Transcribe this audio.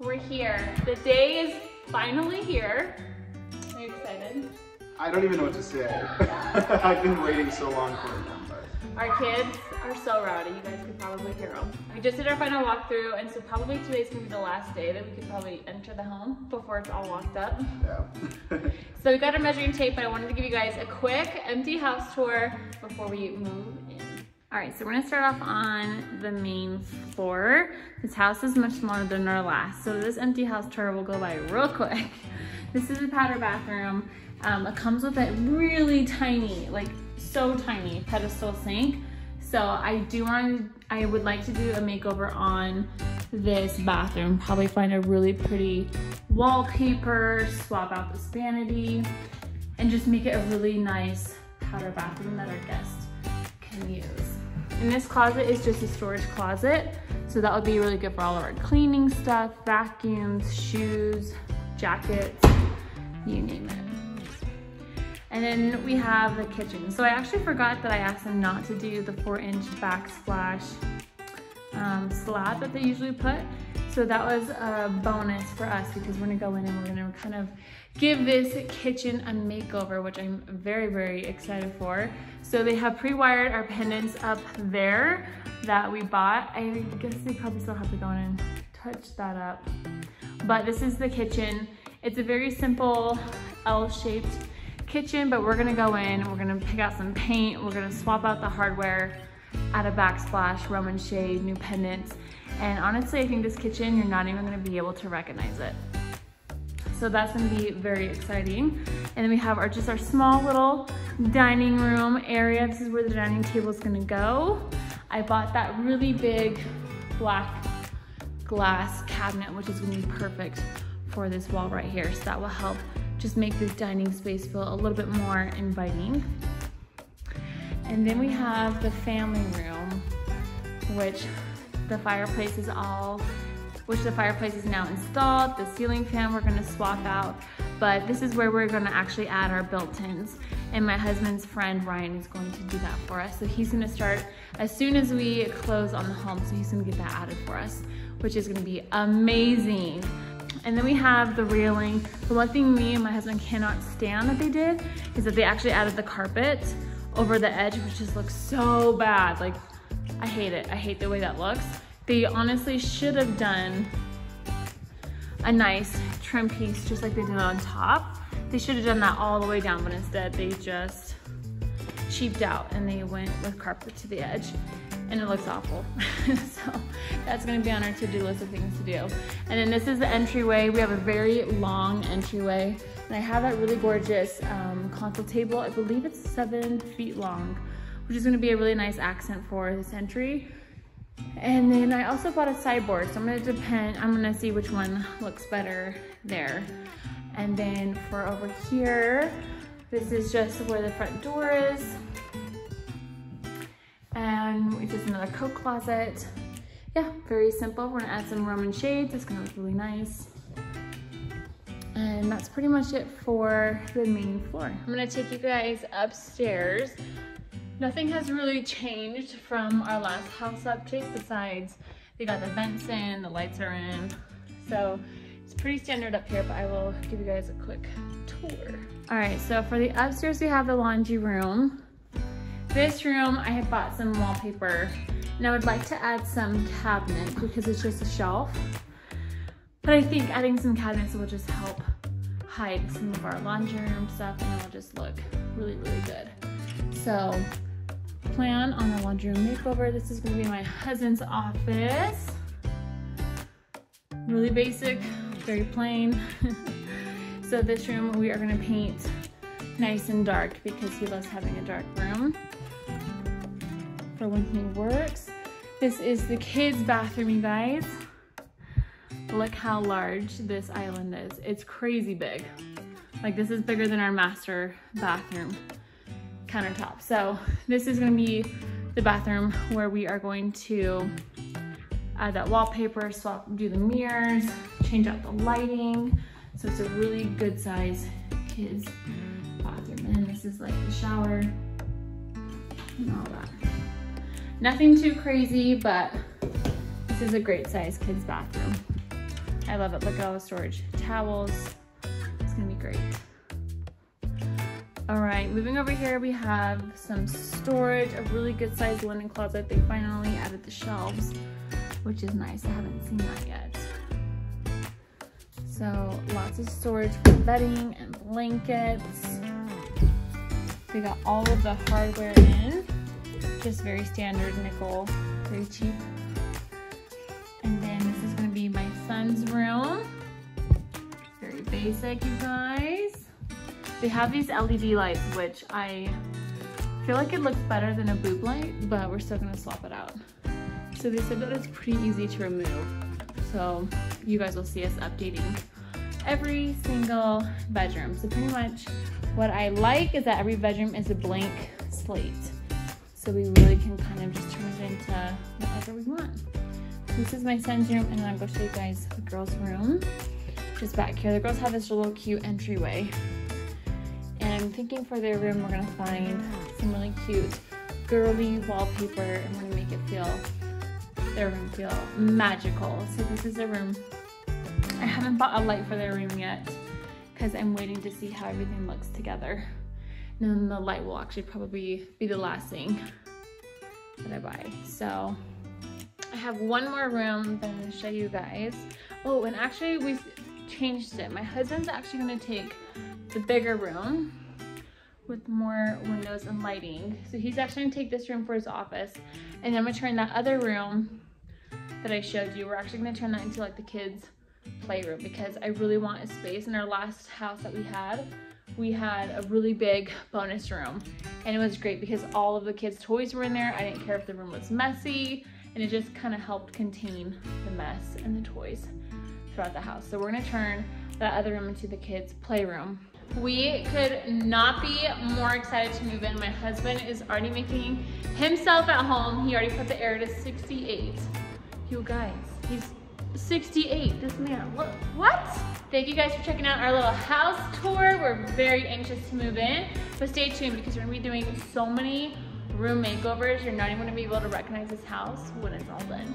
We're here. The day is finally here. Are you excited? I don't even know what to say. I've been waiting so long for it. Our kids are so rowdy. You guys could probably hear them. We just did our final walkthrough, and so probably today's gonna be the last day that we could probably enter the home before it's all locked up. Yeah. So we got our measuring tape, but I wanted to give you guys a quick empty house tour before we move in. All right, so we're gonna start off on the main floor. This house is much smaller than our last, so this empty house tour will go by real quick. This is the powder bathroom. It comes with a really tiny, like so tiny pedestal sink. So I would like to do a makeover on this bathroom. Probably find a really pretty wallpaper, swap out this vanity, and just make it a really nice powder bathroom that our guests can use. And this closet is just a storage closet. So that would be really good for all of our cleaning stuff, vacuums, shoes, jackets, you name it. And then we have the kitchen. So I actually forgot that I asked them not to do the 4-inch backsplash slab that they usually put. So that was a bonus for us because we're gonna go in and we're gonna kind of give this kitchen a makeover, which I'm very, very excited for. So they have pre-wired our pendants up there that we bought. I guess they probably still have to go in and touch that up. But this is the kitchen. It's a very simple L-shaped kitchen, but we're gonna go in, we're gonna pick out some paint, we're gonna swap out the hardware, add a backsplash, Roman shade, new pendants. And honestly, I think this kitchen, you're not even gonna be able to recognize it. So that's gonna be very exciting. And then we have just our small little dining room area. This is where the dining table is gonna go. I bought that really big black glass cabinet, which is gonna be perfect for this wall right here. So that will help just make this dining space feel a little bit more inviting. And then we have the family room, which the fireplace is now installed. The ceiling fan we're gonna swap out, but this is where we're gonna actually add our built-ins. And my husband's friend, Ryan, is going to do that for us. So he's gonna start as soon as we close on the home. So he's gonna get that added for us, which is gonna be amazing. And then we have the railing. The one thing me and my husband cannot stand that they did is that they actually added the carpet over the edge, which just looks so bad. Like, I hate it. I hate the way that looks. They honestly should have done a nice trim piece just like they did on top. They should have done that all the way down, but instead they just cheaped out and they went with carpet to the edge. And it looks awful. So that's gonna be on our to-do list of things to do. And then this is the entryway. We have a very long entryway. And I have that really gorgeous console table. I believe it's 7 feet long, which is gonna be a really nice accent for this entry. And then I also bought a sideboard. So I'm gonna see which one looks better there. And then for over here, this is just where the front door is. And it's just another coat closet. Yeah, very simple. We're gonna add some Roman shades. It's gonna look really nice. And that's pretty much it for the main floor. I'm gonna take you guys upstairs. Nothing has really changed from our last house update besides they got the vents in, the lights are in. So it's pretty standard up here, but I will give you guys a quick tour. All right, so for the upstairs, we have the laundry room. This room, I had bought some wallpaper and I would like to add some cabinets because it's just a shelf. But I think adding some cabinets will just help hide some of our laundry room stuff and it'll just look really, really good. So plan on the laundry room makeover. This is gonna be my husband's office. Really basic, very plain. So this room we are gonna paint nice and dark because he loves having a dark room for when he works. This is the kids' bathroom, you guys. Look how large this island is. It's crazy big. Like this is bigger than our master bathroom countertop. So this is gonna be the bathroom where we are going to add that wallpaper, do the mirrors, change out the lighting. So it's a really good size kids' bathroom. And this is like the shower and all that. Nothing too crazy, but this is a great size kids' bathroom. I love it. Look at all the storage. Towels. It's gonna be great. All right, moving over here, we have some storage, a really good sized linen closet. They finally added the shelves, which is nice. I haven't seen that yet. So lots of storage for bedding and blankets. We got all of the hardware in, just very standard nickel, very cheap. And then this is gonna be my son's room. Very basic, you guys. They have these LED lights, which I feel like it looks better than a boob light, but we're still gonna swap it out. So they said that it's pretty easy to remove. So you guys will see us updating every single bedroom. So pretty much what I like is that every bedroom is a blank slate. So we really can kind of just turn it into whatever we want. This is my son's room, and then I'll go show you guys the girls' room. Just back here, the girls have this little cute entryway. And I'm thinking for their room, we're gonna find some really cute girly wallpaper, and we're gonna make it their room feel magical. So this is their room. I haven't bought a light for their room yet because I'm waiting to see how everything looks together. And then the light will actually probably be the last thing that I buy. So I have one more room that I'm gonna show you guys. Oh, and actually we changed it. My husband's actually gonna take the bigger room with more windows and lighting. So he's actually gonna take this room for his office, and then I'm gonna turn that other room that I showed you, we're actually gonna turn that into like the kids' playroom, because I really want a space. In our last house that we had a really big bonus room, and it was great because all of the kids' toys were in there. I didn't care if the room was messy, and it just kind of helped contain the mess and the toys throughout the house. So we're gonna turn that other room into the kids' playroom. We could not be more excited to move in. My husband is already making himself at home. He already put the air to 68. You guys, he's 68, this man, what? Thank you guys for checking out our little house tour. We're very anxious to move in, but stay tuned because we're gonna be doing so many room makeovers. You're not even gonna be able to recognize this house when it's all done.